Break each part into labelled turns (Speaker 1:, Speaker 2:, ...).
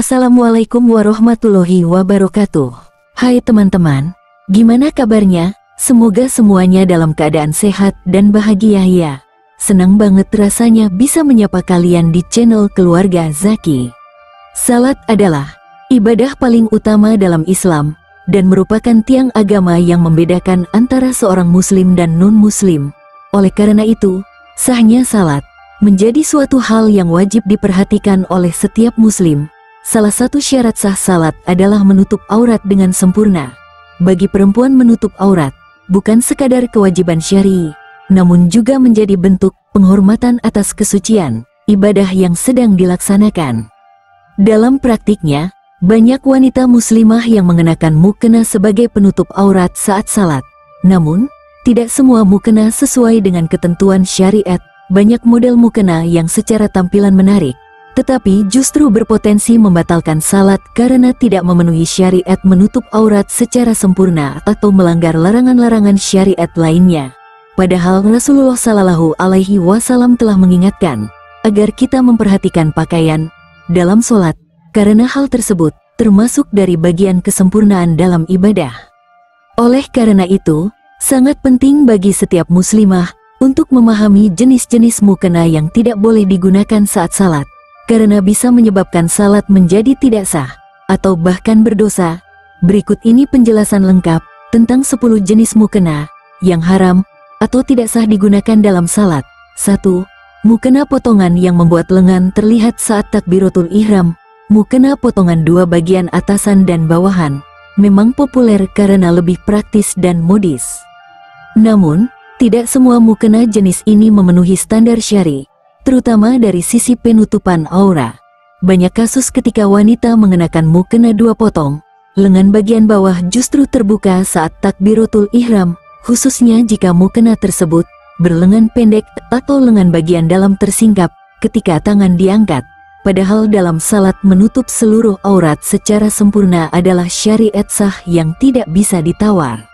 Speaker 1: Assalamualaikum warahmatullahi wabarakatuh. Hai teman-teman, gimana kabarnya? Semoga semuanya dalam keadaan sehat dan bahagia ya. Senang banget rasanya bisa menyapa kalian di channel Keluarga Zaki. Salat adalah ibadah paling utama dalam Islam dan merupakan tiang agama yang membedakan antara seorang muslim dan non-muslim. Oleh karena itu, sahnya salat menjadi suatu hal yang wajib diperhatikan oleh setiap muslim. Salah satu syarat sah salat adalah menutup aurat dengan sempurna. Bagi perempuan, menutup aurat bukan sekadar kewajiban syar'i, namun juga menjadi bentuk penghormatan atas kesucian ibadah yang sedang dilaksanakan. Dalam praktiknya, banyak wanita muslimah yang mengenakan mukena sebagai penutup aurat saat salat. Namun, tidak semua mukena sesuai dengan ketentuan syariat. Banyak model mukena yang secara tampilan menarik, tetapi justru berpotensi membatalkan salat karena tidak memenuhi syariat menutup aurat secara sempurna atau melanggar larangan-larangan syariat lainnya. Padahal Rasulullah Shallallahu Alaihi Wasallam telah mengingatkan agar kita memperhatikan pakaian dalam sholat, karena hal tersebut termasuk dari bagian kesempurnaan dalam ibadah. Oleh karena itu, sangat penting bagi setiap muslimah untuk memahami jenis-jenis mukena yang tidak boleh digunakan saat salat, karena bisa menyebabkan salat menjadi tidak sah atau bahkan berdosa. Berikut ini penjelasan lengkap tentang 10 jenis mukena yang haram atau tidak sah digunakan dalam salat. 1. Mukena potongan yang membuat lengan terlihat saat takbiratul ihram. Mukena potongan dua bagian atasan dan bawahan memang populer karena lebih praktis dan modis. Namun, tidak semua mukena jenis ini memenuhi standar syari, terutama dari sisi penutupan aura. Banyak kasus ketika wanita mengenakan mukena dua potong, lengan bagian bawah justru terbuka saat takbiratul ihram, khususnya jika mukena tersebut berlengan pendek atau lengan bagian dalam tersingkap ketika tangan diangkat. Padahal dalam salat menutup seluruh aurat secara sempurna adalah syariat sah yang tidak bisa ditawar.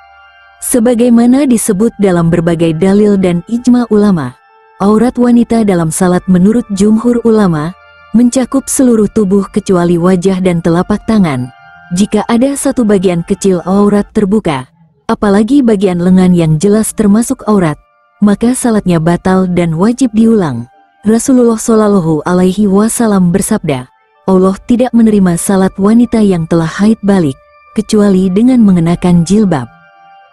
Speaker 1: Sebagaimana disebut dalam berbagai dalil dan ijma ulama, aurat wanita dalam salat menurut jumhur ulama mencakup seluruh tubuh kecuali wajah dan telapak tangan. Jika ada satu bagian kecil aurat terbuka, apalagi bagian lengan yang jelas termasuk aurat, maka salatnya batal dan wajib diulang. Rasulullah Shallallahu Alaihi Wasallam bersabda, Allah tidak menerima salat wanita yang telah haid balik kecuali dengan mengenakan jilbab.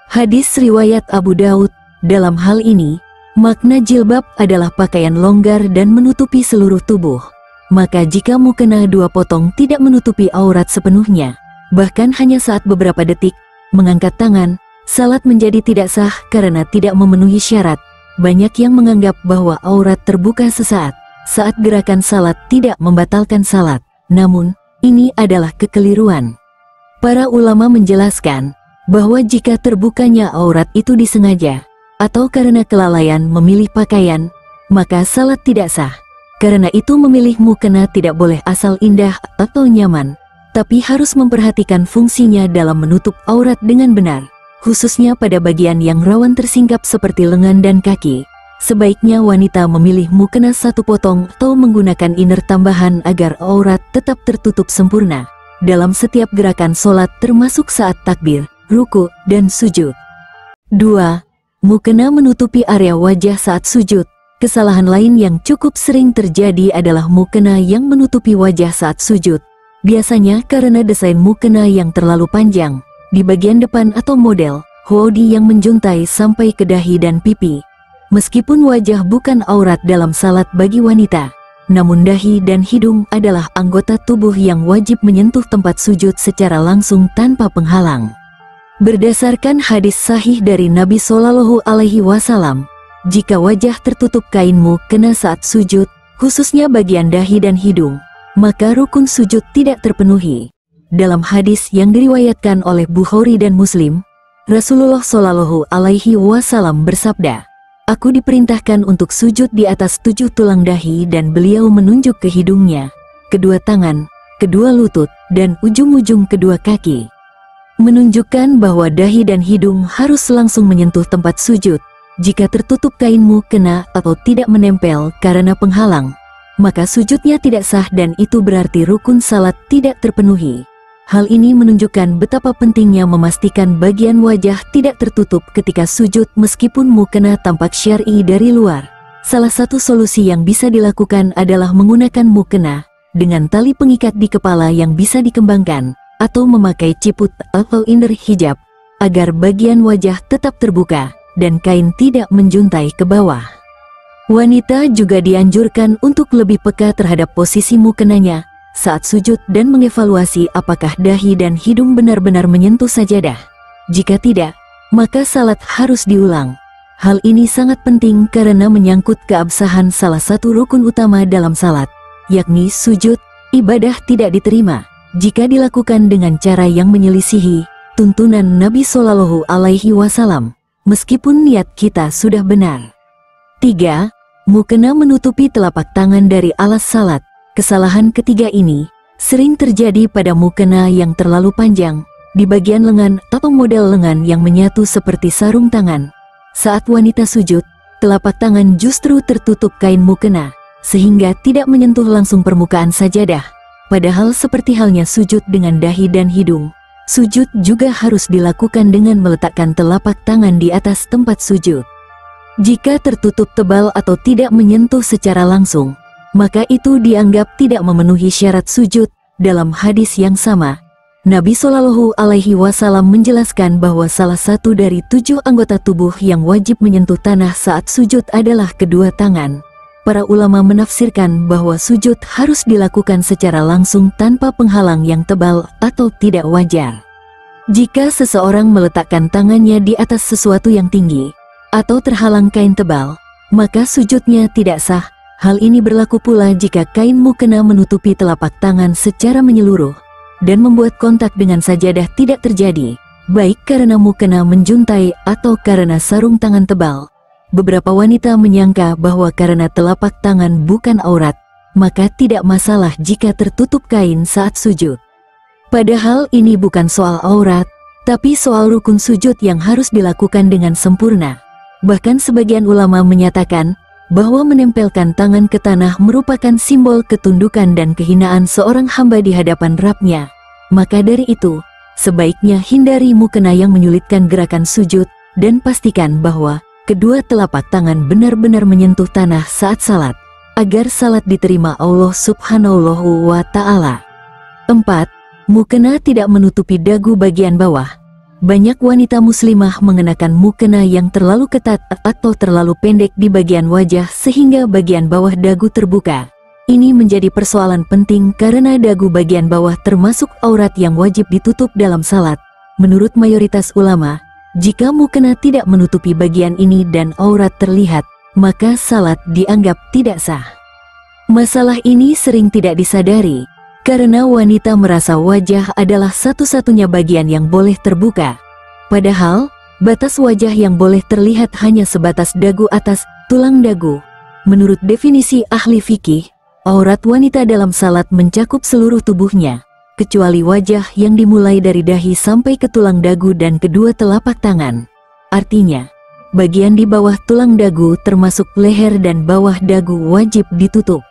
Speaker 1: Hadis riwayat Abu Daud. Dalam hal ini, makna jilbab adalah pakaian longgar dan menutupi seluruh tubuh. Maka jika mukena dua potong tidak menutupi aurat sepenuhnya, bahkan hanya saat beberapa detik mengangkat tangan, salat menjadi tidak sah karena tidak memenuhi syarat. Banyak yang menganggap bahwa aurat terbuka sesaat saat gerakan salat tidak membatalkan salat. Namun, ini adalah kekeliruan. Para ulama menjelaskan bahwa jika terbukanya aurat itu disengaja atau karena kelalaian memilih pakaian, maka salat tidak sah. Karena itu memilih mukena tidak boleh asal indah atau nyaman, tapi harus memperhatikan fungsinya dalam menutup aurat dengan benar, khususnya pada bagian yang rawan tersingkap seperti lengan dan kaki. Sebaiknya wanita memilih mukena satu potong atau menggunakan inner tambahan agar aurat tetap tertutup sempurna dalam setiap gerakan sholat, termasuk saat takbir, ruku, dan sujud. 2. Mukena menutupi area wajah saat sujud. Kesalahan lain yang cukup sering terjadi adalah mukena yang menutupi wajah saat sujud. Biasanya karena desain mukena yang terlalu panjang di bagian depan atau model hoodie yang menjuntai sampai ke dahi dan pipi. Meskipun wajah bukan aurat dalam salat bagi wanita, namun dahi dan hidung adalah anggota tubuh yang wajib menyentuh tempat sujud secara langsung tanpa penghalang. Berdasarkan hadis sahih dari Nabi Shallallahu Alaihi Wasallam, jika wajah tertutup kain mukena saat sujud, khususnya bagian dahi dan hidung, maka rukun sujud tidak terpenuhi. Dalam hadis yang diriwayatkan oleh Bukhari dan Muslim, Rasulullah Shallallahu Alaihi Wasallam bersabda, "Aku diperintahkan untuk sujud di atas 7 tulang dahi," dan beliau menunjuk ke hidungnya, kedua tangan, kedua lutut, dan ujung-ujung kedua kaki, menunjukkan bahwa dahi dan hidung harus langsung menyentuh tempat sujud. Jika tertutup kain mukena atau tidak menempel karena penghalang, maka sujudnya tidak sah dan itu berarti rukun salat tidak terpenuhi. Hal ini menunjukkan betapa pentingnya memastikan bagian wajah tidak tertutup ketika sujud meskipun mukena tampak syar'i dari luar. Salah satu solusi yang bisa dilakukan adalah menggunakan mukena dengan tali pengikat di kepala yang bisa dikembangkan, atau memakai ciput atau inner hijab, agar bagian wajah tetap terbuka dan kain tidak menjuntai ke bawah. Wanita juga dianjurkan untuk lebih peka terhadap posisi mukenanya saat sujud dan mengevaluasi apakah dahi dan hidung benar-benar menyentuh sajadah. Jika tidak, maka salat harus diulang. Hal ini sangat penting karena menyangkut keabsahan salah satu rukun utama dalam salat, yakni sujud. Ibadah tidak diterima jika dilakukan dengan cara yang menyelisihi tuntunan Nabi Shallallahu Alaihi Wasallam, meskipun niat kita sudah benar. 3. Mukena menutupi telapak tangan dari alas salat. Kesalahan ketiga ini sering terjadi pada mukena yang terlalu panjang di bagian lengan atau model lengan yang menyatu seperti sarung tangan. Saat wanita sujud, telapak tangan justru tertutup kain mukena, sehingga tidak menyentuh langsung permukaan sajadah. Padahal seperti halnya sujud dengan dahi dan hidung, sujud juga harus dilakukan dengan meletakkan telapak tangan di atas tempat sujud. Jika tertutup tebal atau tidak menyentuh secara langsung, maka itu dianggap tidak memenuhi syarat sujud. Dalam hadis yang sama, Nabi Shallallahu Alaihi Wasallam menjelaskan bahwa salah satu dari 7 anggota tubuh yang wajib menyentuh tanah saat sujud adalah kedua tangan. Para ulama menafsirkan bahwa sujud harus dilakukan secara langsung tanpa penghalang yang tebal atau tidak wajar. Jika seseorang meletakkan tangannya di atas sesuatu yang tinggi atau terhalang kain tebal, maka sujudnya tidak sah. Hal ini berlaku pula jika kain mukena menutupi telapak tangan secara menyeluruh dan membuat kontak dengan sajadah tidak terjadi, baik karena mukena menjuntai atau karena sarung tangan tebal. Beberapa wanita menyangka bahwa karena telapak tangan bukan aurat, maka tidak masalah jika tertutup kain saat sujud. Padahal ini bukan soal aurat, tapi soal rukun sujud yang harus dilakukan dengan sempurna. Bahkan sebagian ulama menyatakan bahwa menempelkan tangan ke tanah merupakan simbol ketundukan dan kehinaan seorang hamba di hadapan Rabb-Nya. Maka dari itu, sebaiknya hindari mukena yang menyulitkan gerakan sujud dan pastikan bahwa kedua telapak tangan benar-benar menyentuh tanah saat salat, agar salat diterima Allah Subhanahu wa Ta'ala. 4. Mukena tidak menutupi dagu bagian bawah. Banyak wanita muslimah mengenakan mukena yang terlalu ketat atau terlalu pendek di bagian wajah sehingga bagian bawah dagu terbuka. Ini menjadi persoalan penting karena dagu bagian bawah termasuk aurat yang wajib ditutup dalam salat. Menurut mayoritas ulama, jika mukena tidak menutupi bagian ini dan aurat terlihat, maka salat dianggap tidak sah. Masalah ini sering tidak disadari karena wanita merasa wajah adalah satu-satunya bagian yang boleh terbuka. Padahal, batas wajah yang boleh terlihat hanya sebatas dagu atas, tulang dagu. Menurut definisi ahli fikih, aurat wanita dalam salat mencakup seluruh tubuhnya, kecuali wajah yang dimulai dari dahi sampai ke tulang dagu dan kedua telapak tangan. Artinya, bagian di bawah tulang dagu termasuk leher dan bawah dagu wajib ditutup.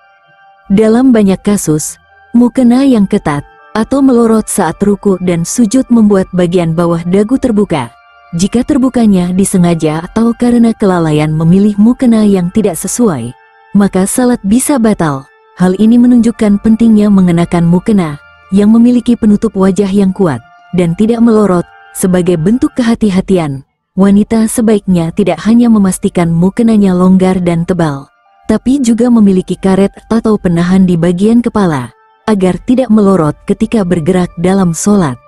Speaker 1: Dalam banyak kasus, mukena yang ketat atau melorot saat ruku dan sujud membuat bagian bawah dagu terbuka. Jika terbukanya disengaja atau karena kelalaian memilih mukena yang tidak sesuai, maka salat bisa batal. Hal ini menunjukkan pentingnya mengenakan mukena yang memiliki penutup wajah yang kuat dan tidak melorot. Sebagai bentuk kehati-hatian, wanita sebaiknya tidak hanya memastikan mukenanya longgar dan tebal, tapi juga memiliki karet atau penahan di bagian kepala, agar tidak melorot ketika bergerak dalam sholat.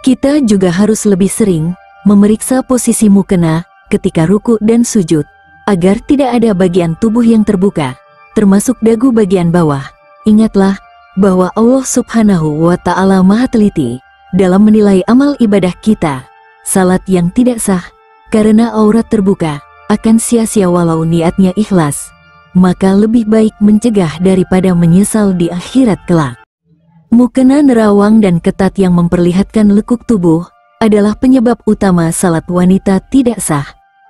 Speaker 1: Kita juga harus lebih sering memeriksa posisi mukena ketika ruku dan sujud, agar tidak ada bagian tubuh yang terbuka, termasuk dagu bagian bawah. Ingatlah bahwa Allah Subhanahu wa Ta'ala Maha Teliti dalam menilai amal ibadah kita. Salat yang tidak sah karena aurat terbuka akan sia-sia walau niatnya ikhlas. Maka lebih baik mencegah daripada menyesal di akhirat kelak. Mukena nerawang dan ketat yang memperlihatkan lekuk tubuh adalah penyebab utama salat wanita tidak sah.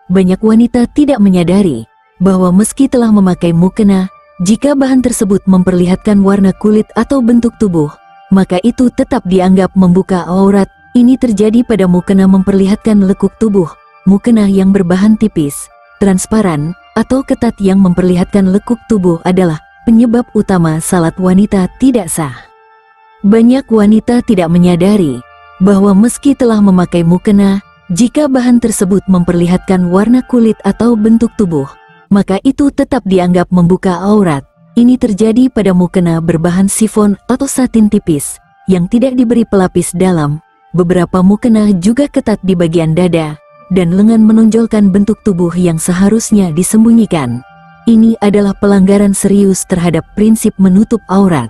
Speaker 1: Banyak wanita tidak menyadari bahwa meski telah memakai mukena, Jika bahan tersebut memperlihatkan warna kulit atau bentuk tubuh, maka itu tetap dianggap membuka aurat. Ini terjadi pada mukena memperlihatkan lekuk tubuh, mukena yang berbahan tipis, transparan, atau ketat yang memperlihatkan lekuk tubuh adalah penyebab utama salat wanita tidak sah. Banyak wanita tidak menyadari bahwa meski telah memakai mukena, jika bahan tersebut memperlihatkan warna kulit atau bentuk tubuh, maka itu tetap dianggap membuka aurat. Ini terjadi pada mukena berbahan sifon atau satin tipis, yang tidak diberi pelapis dalam. Beberapa mukena juga ketat di bagian dada, dan lengan menonjolkan bentuk tubuh yang seharusnya disembunyikan. Ini adalah pelanggaran serius terhadap prinsip menutup aurat.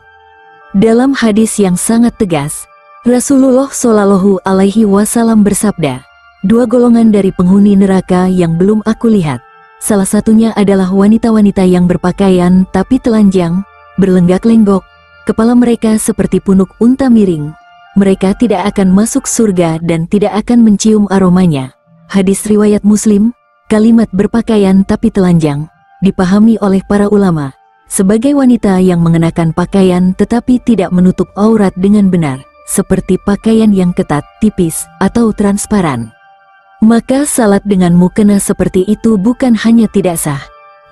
Speaker 1: Dalam hadis yang sangat tegas, Rasulullah Shallallahu Alaihi Wasallam bersabda, "Dua golongan dari penghuni neraka yang belum aku lihat. Salah satunya adalah wanita-wanita yang berpakaian tapi telanjang, berlenggak-lenggok, kepala mereka seperti punuk unta miring. Mereka tidak akan masuk surga dan tidak akan mencium aromanya." Hadis riwayat Muslim. Kalimat berpakaian tapi telanjang dipahami oleh para ulama sebagai wanita yang mengenakan pakaian tetapi tidak menutup aurat dengan benar, seperti pakaian yang ketat, tipis, atau transparan. Maka salat dengan mukena seperti itu bukan hanya tidak sah,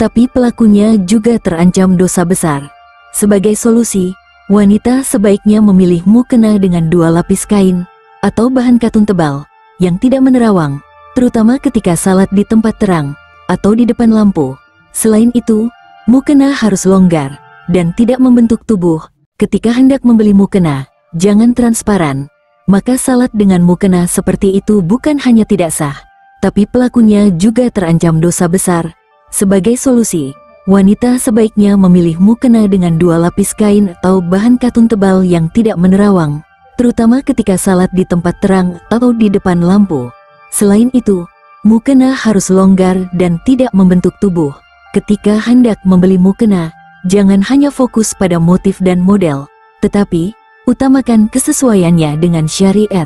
Speaker 1: tapi pelakunya juga terancam dosa besar. Sebagai solusi, wanita sebaiknya memilih mukena dengan 2 lapis kain atau bahan katun tebal yang tidak menerawang, terutama ketika salat di tempat terang atau di depan lampu. Selain itu, mukena harus longgar dan tidak membentuk tubuh. Ketika hendak membeli mukena, jangan transparan. Maka salat dengan mukena seperti itu bukan hanya tidak sah, tapi pelakunya juga terancam dosa besar. Sebagai solusi, wanita sebaiknya memilih mukena dengan 2 lapis kain atau bahan katun tebal yang tidak menerawang, terutama ketika salat di tempat terang atau di depan lampu. Selain itu, mukena harus longgar dan tidak membentuk tubuh. Ketika hendak membeli mukena, jangan hanya fokus pada motif dan model, tetapi utamakan kesesuaiannya dengan syariat.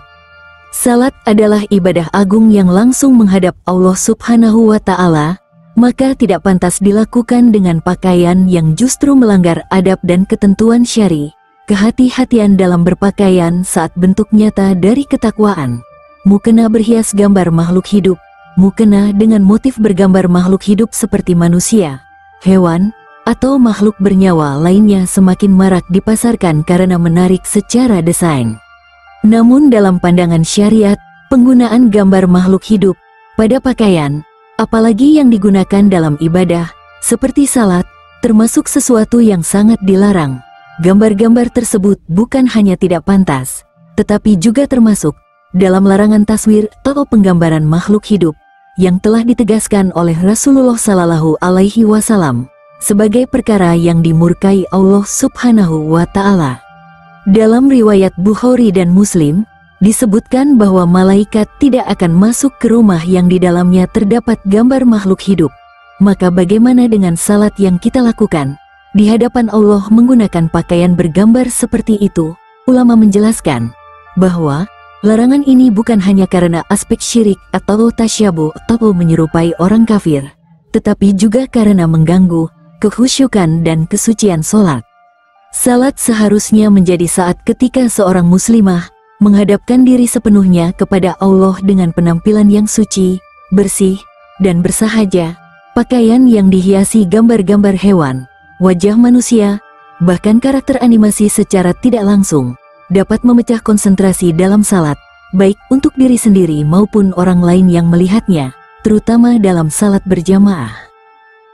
Speaker 1: Salat adalah ibadah agung yang langsung menghadap Allah Subhanahu wa Ta'ala, maka tidak pantas dilakukan dengan pakaian yang justru melanggar adab dan ketentuan syari. Kehati-hatian dalam berpakaian saat bentuk nyata dari ketakwaan. Mukena berhias gambar makhluk hidup. Mukena dengan motif bergambar makhluk hidup seperti manusia, hewan, atau makhluk bernyawa lainnya semakin marak dipasarkan karena menarik secara desain. Namun dalam pandangan syariat, penggunaan gambar makhluk hidup pada pakaian, apalagi yang digunakan dalam ibadah, seperti salat, termasuk sesuatu yang sangat dilarang. Gambar-gambar tersebut bukan hanya tidak pantas, tetapi juga termasuk dalam larangan taswir atau penggambaran makhluk hidup yang telah ditegaskan oleh Rasulullah Sallallahu Alaihi Wasallam sebagai perkara yang dimurkai Allah Subhanahu wa Ta'ala. Dalam riwayat Bukhari dan Muslim, disebutkan bahwa malaikat tidak akan masuk ke rumah yang di dalamnya terdapat gambar makhluk hidup. Maka bagaimana dengan salat yang kita lakukan di hadapan Allah menggunakan pakaian bergambar seperti itu? Ulama menjelaskan bahwa larangan ini bukan hanya karena aspek syirik atau tasyabuh atau menyerupai orang kafir, tetapi juga karena mengganggu kekhusyukan dan kesucian salat. Salat seharusnya menjadi saat ketika seorang muslimah menghadapkan diri sepenuhnya kepada Allah dengan penampilan yang suci, bersih, dan bersahaja. Pakaian yang dihiasi gambar-gambar hewan, wajah manusia, bahkan karakter animasi secara tidak langsung dapat memecah konsentrasi dalam salat, baik untuk diri sendiri maupun orang lain yang melihatnya, terutama dalam salat berjamaah.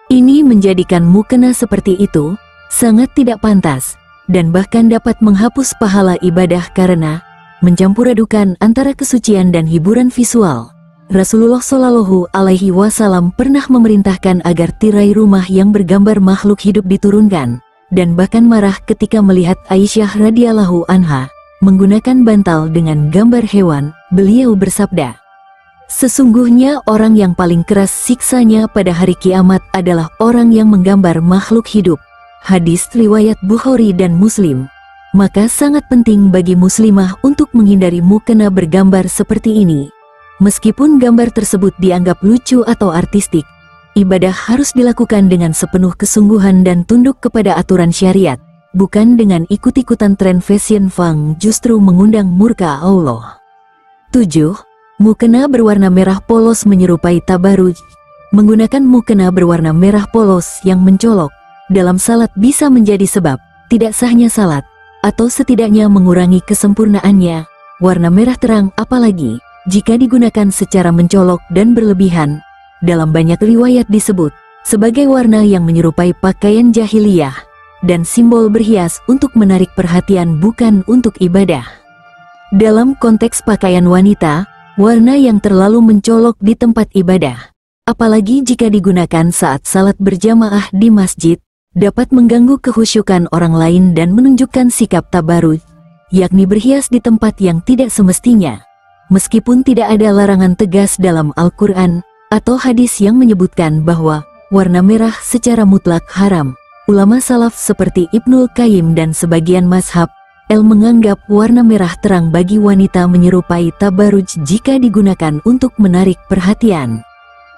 Speaker 1: Ini menjadikan mukena seperti itu sangat tidak pantas, dan bahkan dapat menghapus pahala ibadah karena mencampuradukan antara kesucian dan hiburan visual. Rasulullah Shallallahu Alaihi Wasallam pernah memerintahkan agar tirai rumah yang bergambar makhluk hidup diturunkan, dan bahkan marah ketika melihat Aisyah radhiyallahu anha menggunakan bantal dengan gambar hewan. Beliau bersabda, "Sesungguhnya orang yang paling keras siksanya pada hari kiamat adalah orang yang menggambar makhluk hidup." Hadis riwayat Bukhari dan Muslim. Maka sangat penting bagi muslimah untuk menghindari mukena bergambar seperti ini. Meskipun gambar tersebut dianggap lucu atau artistik, ibadah harus dilakukan dengan sepenuh kesungguhan dan tunduk kepada aturan syariat, bukan dengan ikut-ikutan tren fashion fang justru mengundang murka Allah. 7. Mukena berwarna merah polos menyerupai tabaruj. Menggunakan mukena berwarna merah polos yang mencolok dalam salat bisa menjadi sebab tidak sahnya salat, atau setidaknya mengurangi kesempurnaannya. Warna merah terang apalagi jika digunakan secara mencolok dan berlebihan, dalam banyak riwayat disebut sebagai warna yang menyerupai pakaian jahiliyah dan simbol berhias untuk menarik perhatian bukan untuk ibadah. Dalam konteks pakaian wanita, warna yang terlalu mencolok di tempat ibadah, apalagi jika digunakan saat salat berjamaah di masjid, dapat mengganggu kehusyukan orang lain dan menunjukkan sikap tabaruj, yakni berhias di tempat yang tidak semestinya. Meskipun tidak ada larangan tegas dalam Al-Quran atau hadis yang menyebutkan bahwa warna merah secara mutlak haram, ulama salaf seperti Ibnul Qayyim dan sebagian mazhab menganggap warna merah terang bagi wanita menyerupai tabaruj jika digunakan untuk menarik perhatian.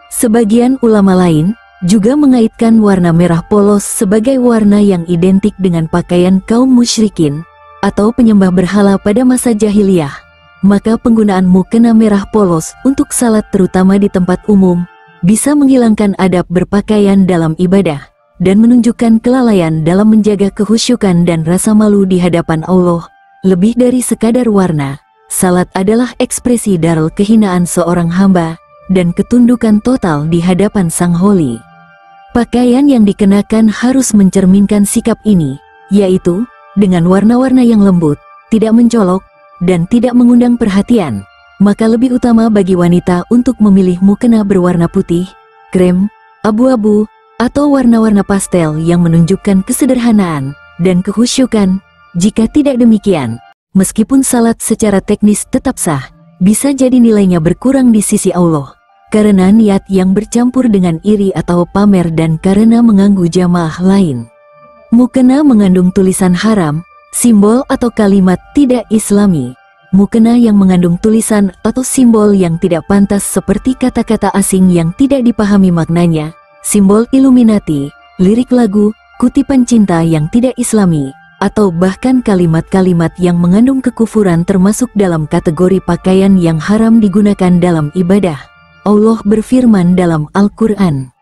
Speaker 1: Sebagian ulama lain juga mengaitkan warna merah polos sebagai warna yang identik dengan pakaian kaum musyrikin atau penyembah berhala pada masa jahiliyah. Maka penggunaan mukena merah polos untuk salat terutama di tempat umum bisa menghilangkan adab berpakaian dalam ibadah dan menunjukkan kelalaian dalam menjaga kehusyukan dan rasa malu di hadapan Allah. Lebih dari sekadar warna, salat adalah ekspresi darul kehinaan seorang hamba dan ketundukan total di hadapan Sang Holi. Pakaian yang dikenakan harus mencerminkan sikap ini, yaitu dengan warna-warna yang lembut, tidak mencolok, dan tidak mengundang perhatian. Maka lebih utama bagi wanita untuk memilih mukena berwarna putih, krem, abu-abu, atau warna-warna pastel yang menunjukkan kesederhanaan dan kehusyukan. Jika tidak demikian, meskipun salat secara teknis tetap sah, bisa jadi nilainya berkurang di sisi Allah, karena niat yang bercampur dengan iri atau pamer dan karena mengganggu jamaah lain. Mukena mengandung tulisan haram, simbol atau kalimat tidak islami. Mukena yang mengandung tulisan atau simbol yang tidak pantas seperti kata-kata asing yang tidak dipahami maknanya, simbol Illuminati, lirik lagu, kutipan cinta yang tidak islami, atau bahkan kalimat-kalimat yang mengandung kekufuran termasuk dalam kategori pakaian yang haram digunakan dalam ibadah. Allah berfirman dalam Al-Quran,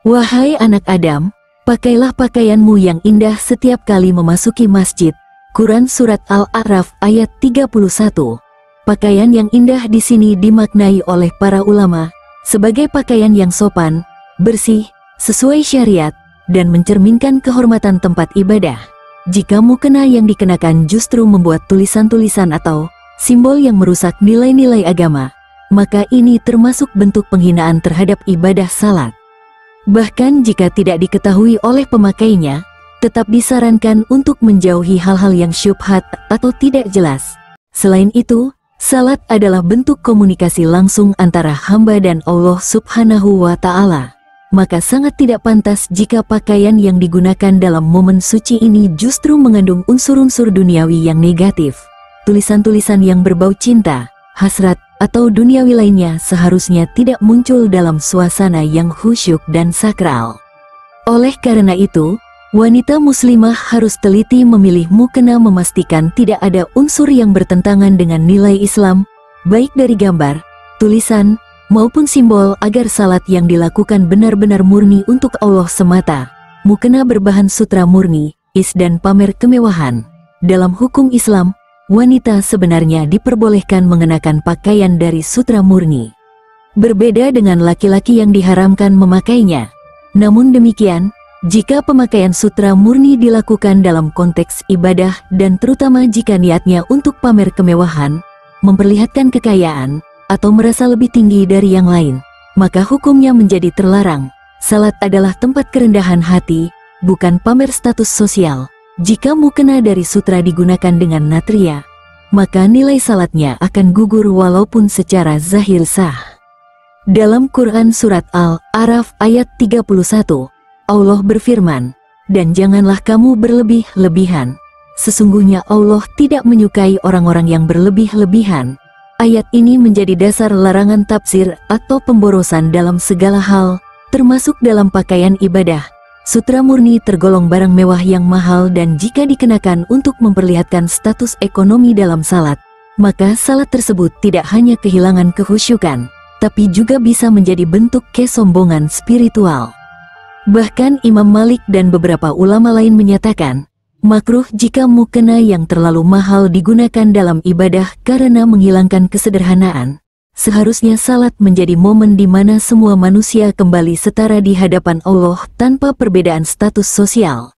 Speaker 1: "Wahai anak Adam, pakailah pakaianmu yang indah setiap kali memasuki masjid." Quran Surat Al-A'raf ayat 31. Pakaian yang indah di sini dimaknai oleh para ulama sebagai pakaian yang sopan, bersih, sesuai syariat, dan mencerminkan kehormatan tempat ibadah. Jika mukena yang dikenakan justru membuat tulisan-tulisan atau simbol yang merusak nilai-nilai agama, maka ini termasuk bentuk penghinaan terhadap ibadah salat. Bahkan jika tidak diketahui oleh pemakainya, tetap disarankan untuk menjauhi hal-hal yang syubhat atau tidak jelas. Selain itu, salat adalah bentuk komunikasi langsung antara hamba dan Allah Subhanahu wa Ta'ala. Maka sangat tidak pantas jika pakaian yang digunakan dalam momen suci ini justru mengandung unsur-unsur duniawi yang negatif. Tulisan-tulisan yang berbau cinta, hasrat, atau duniawi lainnya seharusnya tidak muncul dalam suasana yang khusyuk dan sakral. Oleh karena itu, wanita muslimah harus teliti memilih mukena, memastikan tidak ada unsur yang bertentangan dengan nilai Islam, baik dari gambar, tulisan, maupun simbol agar salat yang dilakukan benar-benar murni untuk Allah semata. Mukena berbahan sutra murni, dan pamer kemewahan. Dalam hukum Islam, wanita sebenarnya diperbolehkan mengenakan pakaian dari sutra murni. Berbeda dengan laki-laki yang diharamkan memakainya. Namun demikian, jika pemakaian sutra murni dilakukan dalam konteks ibadah dan terutama jika niatnya untuk pamer kemewahan, memperlihatkan kekayaan, atau merasa lebih tinggi dari yang lain, maka hukumnya menjadi terlarang. Salat adalah tempat kerendahan hati, bukan pamer status sosial. Jika mukena dari sutra digunakan dengan natria, maka nilai salatnya akan gugur walaupun secara zahir sah. Dalam Quran Surat Al-A'raf ayat 31, Allah berfirman, "Dan janganlah kamu berlebih-lebihan. Sesungguhnya Allah tidak menyukai orang-orang yang berlebih-lebihan." Ayat ini menjadi dasar larangan tafsir atau pemborosan dalam segala hal, termasuk dalam pakaian ibadah. Sutra murni tergolong barang mewah yang mahal dan jika dikenakan untuk memperlihatkan status ekonomi dalam salat, maka salat tersebut tidak hanya kehilangan kekhusyukan, tapi juga bisa menjadi bentuk kesombongan spiritual. Bahkan Imam Malik dan beberapa ulama lain menyatakan, makruh jika mukena yang terlalu mahal digunakan dalam ibadah karena menghilangkan kesederhanaan. Seharusnya salat menjadi momen di mana semua manusia kembali setara di hadapan Allah tanpa perbedaan status sosial.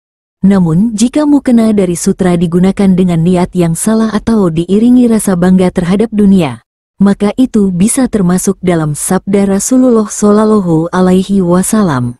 Speaker 1: Namun, jika mukena dari sutra digunakan dengan niat yang salah atau diiringi rasa bangga terhadap dunia, maka itu bisa termasuk dalam sabda Rasulullah Shallallahu Alaihi Wasallam.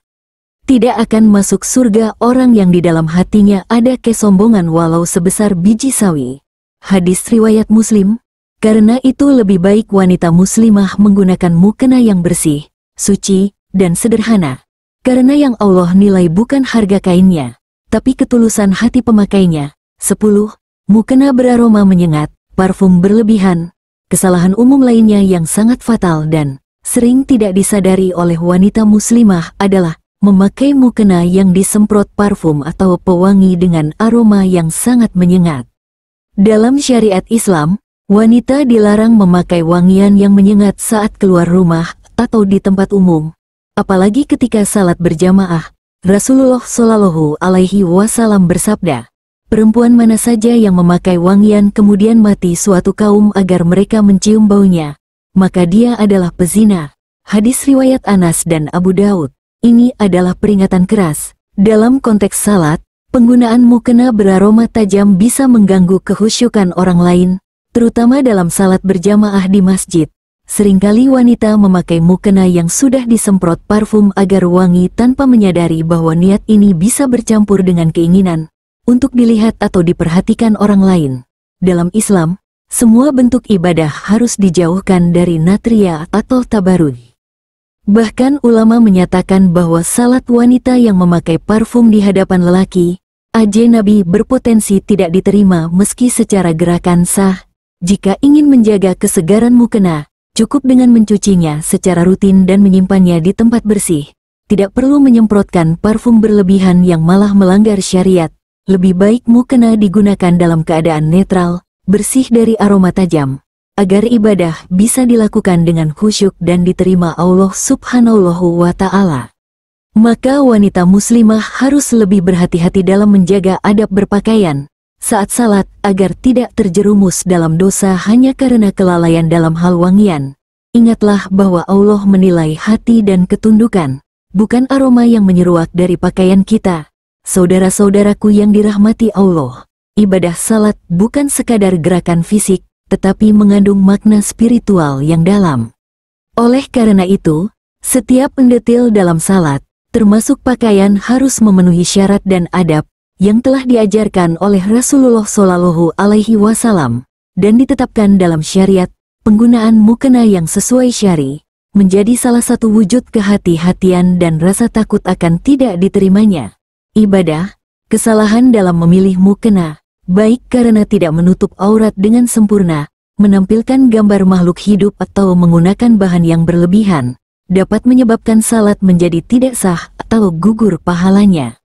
Speaker 1: Tidak akan masuk surga orang yang di dalam hatinya ada kesombongan walau sebesar biji sawi. Hadis riwayat Muslim. Karena itu lebih baik wanita muslimah menggunakan mukena yang bersih, suci, dan sederhana. Karena yang Allah nilai bukan harga kainnya, tapi ketulusan hati pemakainya. 10. Mukena beraroma menyengat, parfum berlebihan, kesalahan umum lainnya yang sangat fatal dan sering tidak disadari oleh wanita muslimah adalah memakai mukena yang disemprot parfum atau pewangi dengan aroma yang sangat menyengat. Dalam syariat Islam, wanita dilarang memakai wangian yang menyengat saat keluar rumah atau di tempat umum, apalagi ketika salat berjamaah. Rasulullah Shallallahu Alaihi Wasallam bersabda, perempuan mana saja yang memakai wangian kemudian mati suatu kaum agar mereka mencium baunya, maka dia adalah pezina. Hadis riwayat Anas dan Abu Daud. Ini adalah peringatan keras. Dalam konteks salat, penggunaan mukena beraroma tajam bisa mengganggu kekhusyukan orang lain, terutama dalam salat berjamaah di masjid. Seringkali wanita memakai mukena yang sudah disemprot parfum agar wangi tanpa menyadari bahwa niat ini bisa bercampur dengan keinginan untuk dilihat atau diperhatikan orang lain. Dalam Islam, semua bentuk ibadah harus dijauhkan dari natria atau tabaruj. Bahkan ulama menyatakan bahwa salat wanita yang memakai parfum di hadapan lelaki ajnabi berpotensi tidak diterima meski secara gerakan sah. Jika ingin menjaga kesegaran mukena, cukup dengan mencucinya secara rutin dan menyimpannya di tempat bersih. Tidak perlu menyemprotkan parfum berlebihan yang malah melanggar syariat. Lebih baik mukena digunakan dalam keadaan netral, bersih dari aroma tajam, agar ibadah bisa dilakukan dengan khusyuk dan diterima Allah Subhanahu wa Ta'ala. Maka wanita muslimah harus lebih berhati-hati dalam menjaga adab berpakaian saat salat agar tidak terjerumus dalam dosa hanya karena kelalaian dalam hal wangian. Ingatlah bahwa Allah menilai hati dan ketundukan, bukan aroma yang menyeruak dari pakaian kita. Saudara-saudaraku yang dirahmati Allah, ibadah salat bukan sekadar gerakan fisik, tetapi mengandung makna spiritual yang dalam. Oleh karena itu, setiap pendetil dalam salat, termasuk pakaian harus memenuhi syarat dan adab yang telah diajarkan oleh Rasulullah Shallallahu Alaihi Wasallam dan ditetapkan dalam syariat. Penggunaan mukena yang sesuai syari menjadi salah satu wujud kehati-hatian dan rasa takut akan tidak diterimanya ibadah. Kesalahan dalam memilih mukena, baik karena tidak menutup aurat dengan sempurna, menampilkan gambar makhluk hidup atau menggunakan bahan yang berlebihan, dapat menyebabkan salat menjadi tidak sah atau gugur pahalanya.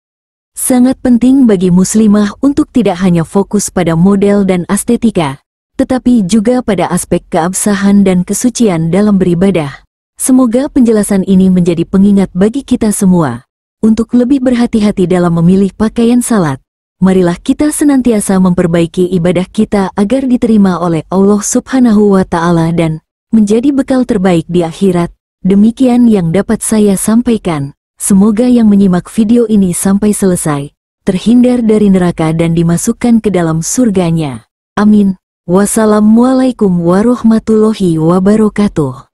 Speaker 1: Sangat penting bagi muslimah untuk tidak hanya fokus pada model dan estetika, tetapi juga pada aspek keabsahan dan kesucian dalam beribadah. Semoga penjelasan ini menjadi pengingat bagi kita semua untuk lebih berhati-hati dalam memilih pakaian salat. Marilah kita senantiasa memperbaiki ibadah kita agar diterima oleh Allah Subhanahu wa Ta'ala dan menjadi bekal terbaik di akhirat. Demikian yang dapat saya sampaikan. Semoga yang menyimak video ini sampai selesai terhindar dari neraka dan dimasukkan ke dalam surganya. Amin. Wassalamualaikum warahmatullahi wabarakatuh.